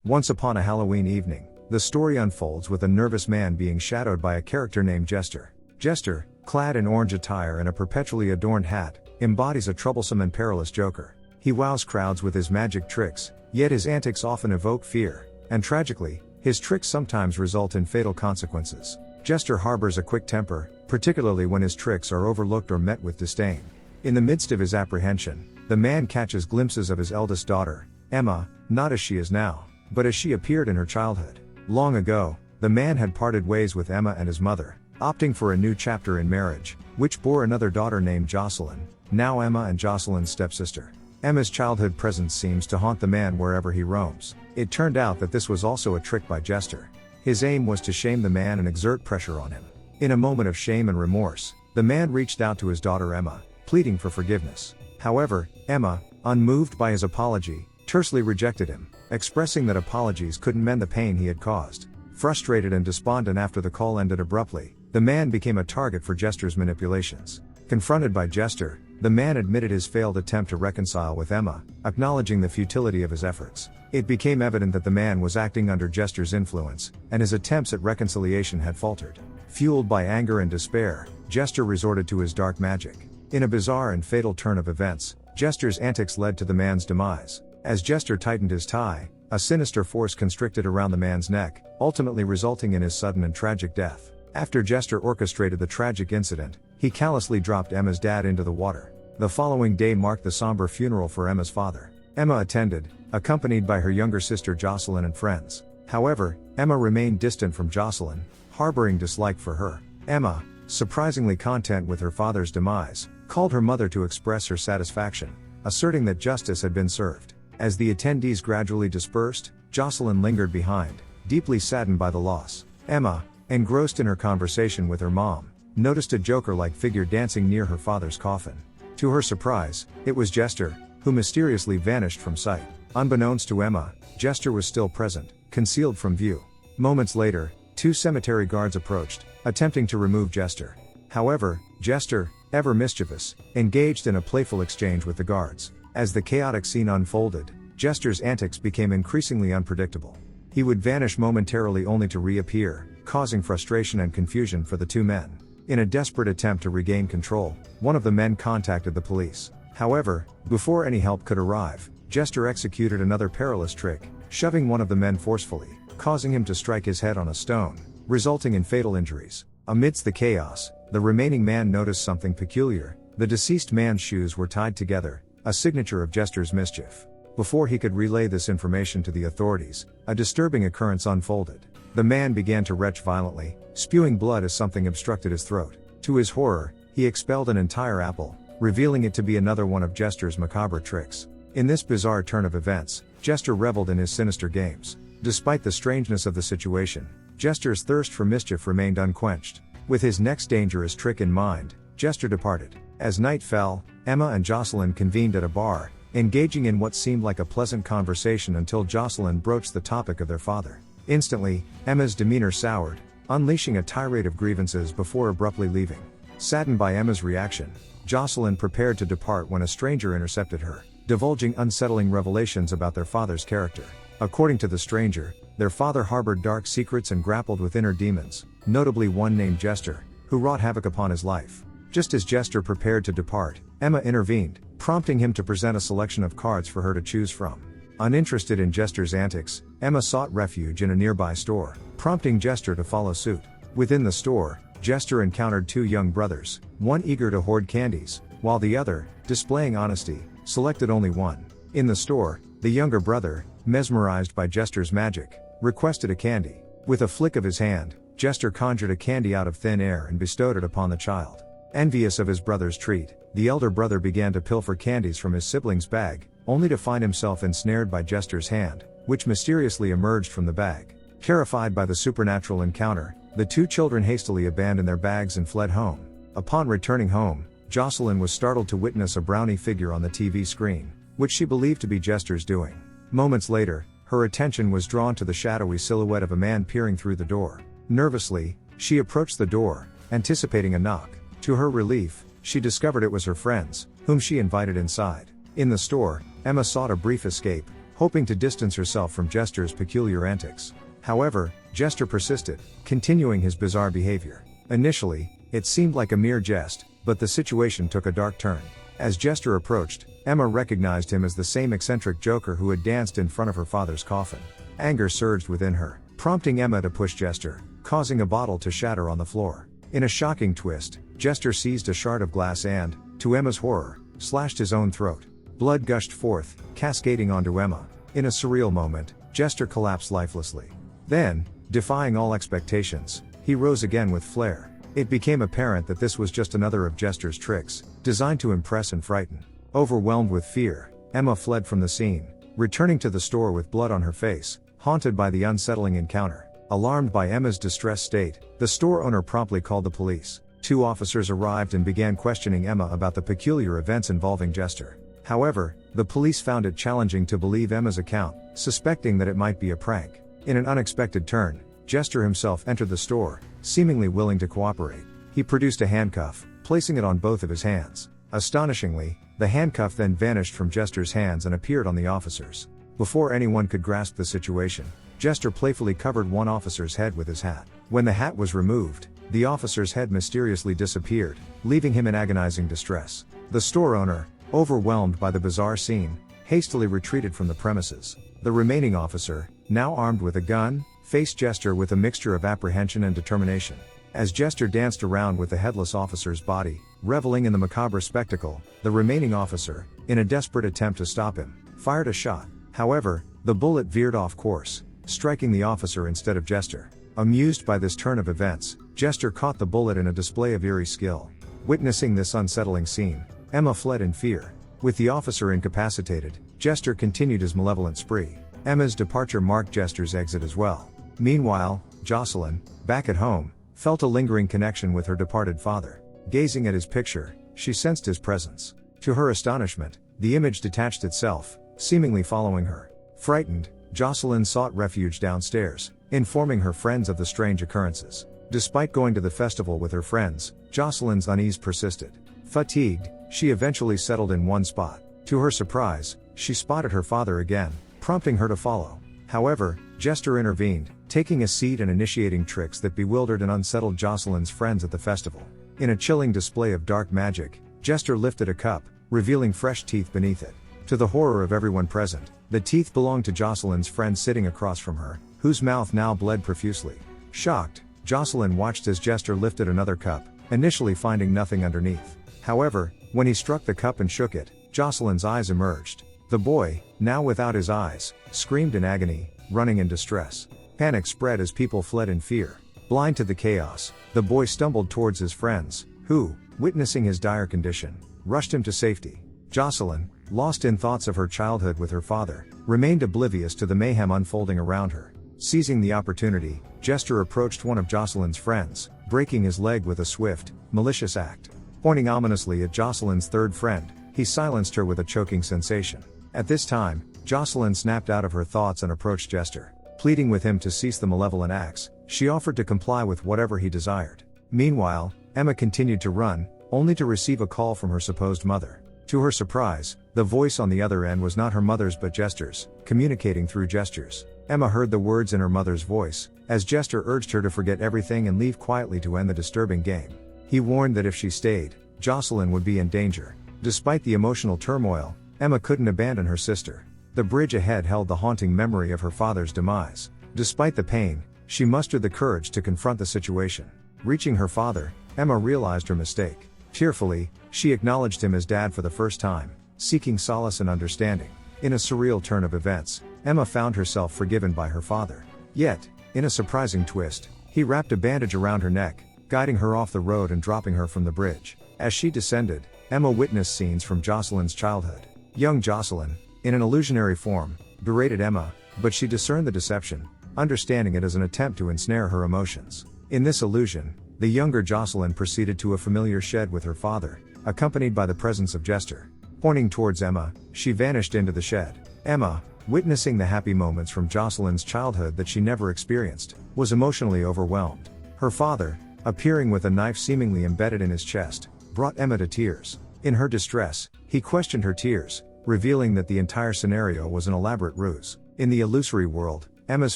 Once upon a Halloween evening, the story unfolds with a nervous man being shadowed by a character named Jester. Jester, clad in orange attire and a perpetually adorned hat, embodies a troublesome and perilous joker. He wows crowds with his magic tricks, yet his antics often evoke fear, and tragically, his tricks sometimes result in fatal consequences. Jester harbors a quick temper, particularly when his tricks are overlooked or met with disdain. In the midst of his apprehension, the man catches glimpses of his eldest daughter, Emma, not as she is now, but as she appeared in her childhood. Long ago, the man had parted ways with Emma and his mother, opting for a new chapter in marriage, which bore another daughter named Jocelyn, now Emma and Jocelyn's stepsister. Emma's childhood presence seems to haunt the man wherever he roams. It turned out that this was also a trick by Jester. His aim was to shame the man and exert pressure on him. In a moment of shame and remorse, the man reached out to his daughter Emma, pleading for forgiveness. However, Emma, unmoved by his apology, tersely rejected him, expressing that apologies couldn't mend the pain he had caused. Frustrated and despondent after the call ended abruptly, the man became a target for Jester's manipulations. Confronted by Jester, the man admitted his failed attempt to reconcile with Emma, acknowledging the futility of his efforts. It became evident that the man was acting under Jester's influence, and his attempts at reconciliation had faltered. Fueled by anger and despair, Jester resorted to his dark magic. In a bizarre and fatal turn of events, Jester's antics led to the man's demise. As Jester tightened his tie, a sinister force constricted around the man's neck, ultimately resulting in his sudden and tragic death. After Jester orchestrated the tragic incident, he callously dropped Emma's dad into the water. The following day marked the somber funeral for Emma's father. Emma attended, accompanied by her younger sister Jocelyn and friends. However, Emma remained distant from Jocelyn, harboring dislike for her. Emma, surprisingly content with her father's demise, called her mother to express her satisfaction, asserting that justice had been served. As the attendees gradually dispersed, Jocelyn lingered behind, deeply saddened by the loss. Emma, engrossed in her conversation with her mom, noticed a joker-like figure dancing near her father's coffin. To her surprise, it was Jester, who mysteriously vanished from sight. Unbeknownst to Emma, Jester was still present, concealed from view. Moments later, two cemetery guards approached, attempting to remove Jester. However, Jester, ever mischievous, engaged in a playful exchange with the guards. As the chaotic scene unfolded, Jester's antics became increasingly unpredictable. He would vanish momentarily only to reappear, causing frustration and confusion for the two men. In a desperate attempt to regain control, one of the men contacted the police. However, before any help could arrive, Jester executed another perilous trick, shoving one of the men forcefully, causing him to strike his head on a stone, resulting in fatal injuries. Amidst the chaos, the remaining man noticed something peculiar. The deceased man's shoes were tied together, a signature of Jester's mischief. Before he could relay this information to the authorities, a disturbing occurrence unfolded. The man began to retch violently, spewing blood as something obstructed his throat. To his horror, he expelled an entire apple, revealing it to be another one of Jester's macabre tricks. In this bizarre turn of events, Jester reveled in his sinister games. Despite the strangeness of the situation, Jester's thirst for mischief remained unquenched. With his next dangerous trick in mind, Jester departed. As night fell, Emma and Jocelyn convened at a bar, engaging in what seemed like a pleasant conversation until Jocelyn broached the topic of their father. Instantly, Emma's demeanor soured, unleashing a tirade of grievances before abruptly leaving. Saddened by Emma's reaction, Jocelyn prepared to depart when a stranger intercepted her, divulging unsettling revelations about their father's character. According to the stranger, their father harbored dark secrets and grappled with inner demons, notably one named Jester, who wrought havoc upon his life. Just as Jester prepared to depart, Emma intervened, prompting him to present a selection of cards for her to choose from. Uninterested in Jester's antics, Emma sought refuge in a nearby store, prompting Jester to follow suit. Within the store, Jester encountered two young brothers, one eager to hoard candies, while the other, displaying honesty, selected only one. In the store, the younger brother, mesmerized by Jester's magic, requested a candy. With a flick of his hand, Jester conjured a candy out of thin air and bestowed it upon the child. Envious of his brother's treat, the elder brother began to pilfer candies from his sibling's bag, only to find himself ensnared by Jester's hand, which mysteriously emerged from the bag. Terrified by the supernatural encounter, the two children hastily abandoned their bags and fled home. Upon returning home, Jocelyn was startled to witness a brownie figure on the TV screen, which she believed to be Jester's doing. Moments later, her attention was drawn to the shadowy silhouette of a man peering through the door. Nervously, she approached the door, anticipating a knock. To her relief, she discovered it was her friends, whom she invited inside. In the store, Emma sought a brief escape, hoping to distance herself from Jester's peculiar antics. However, Jester persisted, continuing his bizarre behavior. Initially, it seemed like a mere jest, but the situation took a dark turn. As Jester approached, Emma recognized him as the same eccentric joker who had danced in front of her father's coffin. Anger surged within her, prompting Emma to push Jester, causing a bottle to shatter on the floor. In a shocking twist, Jester seized a shard of glass and, to Emma's horror, slashed his own throat. Blood gushed forth, cascading onto Emma. In a surreal moment, Jester collapsed lifelessly. Then, defying all expectations, he rose again with flair. It became apparent that this was just another of Jester's tricks, designed to impress and frighten. Overwhelmed with fear, Emma fled from the scene, returning to the store with blood on her face, haunted by the unsettling encounter. Alarmed by Emma's distressed state, the store owner promptly called the police. 2 officers arrived and began questioning Emma about the peculiar events involving Jester. However, the police found it challenging to believe Emma's account, suspecting that it might be a prank. In an unexpected turn, Jester himself entered the store, seemingly willing to cooperate. He produced a handcuff, placing it on both of his hands. Astonishingly, the handcuff then vanished from Jester's hands and appeared on the officers. Before anyone could grasp the situation, Jester playfully covered one officer's head with his hat. When the hat was removed, the officer's head mysteriously disappeared, leaving him in agonizing distress. The store owner, overwhelmed by the bizarre scene, hastily retreated from the premises. The remaining officer, now armed with a gun, faced Jester with a mixture of apprehension and determination. As Jester danced around with the headless officer's body, reveling in the macabre spectacle, the remaining officer, in a desperate attempt to stop him, fired a shot. However, the bullet veered off course, striking the officer instead of Jester. Amused by this turn of events, Jester caught the bullet in a display of eerie skill. Witnessing this unsettling scene, Emma fled in fear. With the officer incapacitated, Jester continued his malevolent spree. Emma's departure marked Jester's exit as well. Meanwhile, Jocelyn, back at home, felt a lingering connection with her departed father. Gazing at his picture, she sensed his presence. To her astonishment, the image detached itself, seemingly following her. Frightened, Jocelyn sought refuge downstairs, informing her friends of the strange occurrences. Despite going to the festival with her friends, Jocelyn's unease persisted. Fatigued, she eventually settled in one spot. To her surprise, she spotted her father again, prompting her to follow. However, Jester intervened, taking a seat and initiating tricks that bewildered and unsettled Jocelyn's friends at the festival. In a chilling display of dark magic, Jester lifted a cup, revealing fresh teeth beneath it. To the horror of everyone present, the teeth belonged to Jocelyn's friend sitting across from her, whose mouth now bled profusely. Shocked, Jocelyn watched as Jester lifted another cup, initially finding nothing underneath. However, when he struck the cup and shook it, Jocelyn's eyes emerged. The boy, now without his eyes, screamed in agony, running in distress. Panic spread as people fled in fear. Blind to the chaos, the boy stumbled towards his friends, who, witnessing his dire condition, rushed him to safety. Jocelyn, lost in thoughts of her childhood with her father, remained oblivious to the mayhem unfolding around her. Seizing the opportunity, Jester approached one of Jocelyn's friends, breaking his leg with a swift, malicious act. Pointing ominously at Jocelyn's third friend, he silenced her with a choking sensation. At this time, Jocelyn snapped out of her thoughts and approached Jester. Pleading with him to cease the malevolent acts, she offered to comply with whatever he desired. Meanwhile, Emma continued to run, only to receive a call from her supposed mother. To her surprise, the voice on the other end was not her mother's but Jester's, communicating through gestures. Emma heard the words in her mother's voice, as Jester urged her to forget everything and leave quietly to end the disturbing game. He warned that if she stayed, Jocelyn would be in danger. Despite the emotional turmoil, Emma couldn't abandon her sister. The bridge ahead held the haunting memory of her father's demise. Despite the pain, she mustered the courage to confront the situation. Reaching her father, Emma realized her mistake. Tearfully, she acknowledged him as dad for the first time, seeking solace and understanding. In a surreal turn of events, Emma found herself forgiven by her father. Yet, in a surprising twist, he wrapped a bandage around her neck, guiding her off the road and dropping her from the bridge. As she descended, Emma witnessed scenes from Jocelyn's childhood. Young Jocelyn, in an illusionary form, berated Emma, but she discerned the deception, understanding it as an attempt to ensnare her emotions. In this illusion, the younger Jocelyn proceeded to a familiar shed with her father, accompanied by the presence of Jester. Pointing towards Emma, she vanished into the shed. Emma, witnessing the happy moments from Jocelyn's childhood that she never experienced, was emotionally overwhelmed. Her father, appearing with a knife seemingly embedded in his chest, brought Emma to tears. In her distress, he questioned her tears, revealing that the entire scenario was an elaborate ruse. In the illusory world, Emma's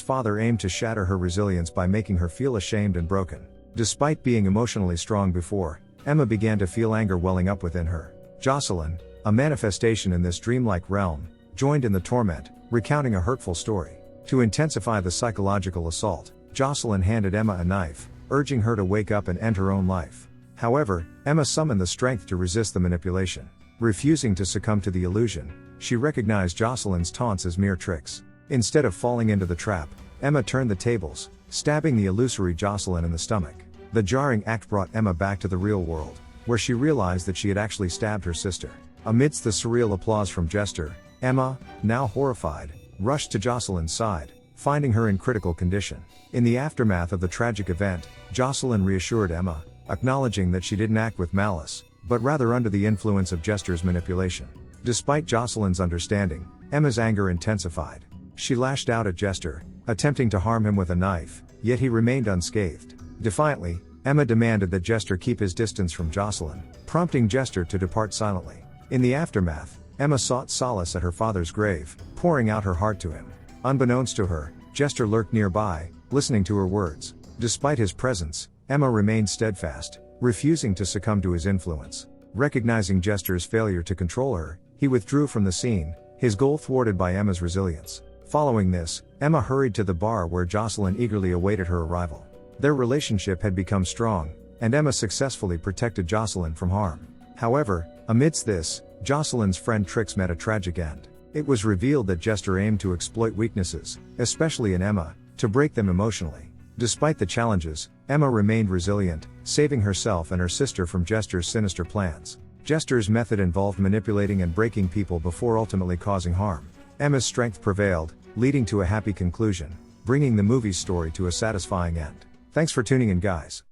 father aimed to shatter her resilience by making her feel ashamed and broken. Despite being emotionally strong before, Emma began to feel anger welling up within her. Jocelyn, a manifestation in this dreamlike realm, joined in the torment, recounting a hurtful story. To intensify the psychological assault, Jocelyn handed Emma a knife, urging her to wake up and end her own life. However, Emma summoned the strength to resist the manipulation. Refusing to succumb to the illusion, she recognized Jocelyn's taunts as mere tricks. Instead of falling into the trap, Emma turned the tables, stabbing the illusory Jocelyn in the stomach. The jarring act brought Emma back to the real world, where she realized that she had actually stabbed her sister. Amidst the surreal applause from Jester, Emma, now horrified, rushed to Jocelyn's side, finding her in critical condition. In the aftermath of the tragic event, Jocelyn reassured Emma, acknowledging that she didn't act with malice, but rather under the influence of Jester's manipulation. Despite Jocelyn's understanding, Emma's anger intensified. She lashed out at Jester, attempting to harm him with a knife, yet he remained unscathed. Defiantly, Emma demanded that Jester keep his distance from Jocelyn, prompting Jester to depart silently. In the aftermath, Emma sought solace at her father's grave, pouring out her heart to him. Unbeknownst to her, Jester lurked nearby, listening to her words. Despite his presence, Emma remained steadfast, refusing to succumb to his influence. Recognizing Jester's failure to control her, he withdrew from the scene, his goal thwarted by Emma's resilience. Following this, Emma hurried to the bar where Jocelyn eagerly awaited her arrival. Their relationship had become strong, and Emma successfully protected Jocelyn from harm. However, amidst this, Jocelyn's friend Trix met a tragic end. It was revealed that Jester aimed to exploit weaknesses, especially in Emma, to break them emotionally. Despite the challenges, Emma remained resilient, saving herself and her sister from Jester's sinister plans. Jester's method involved manipulating and breaking people before ultimately causing harm. Emma's strength prevailed, leading to a happy conclusion, bringing the movie's story to a satisfying end. Thanks for tuning in, guys.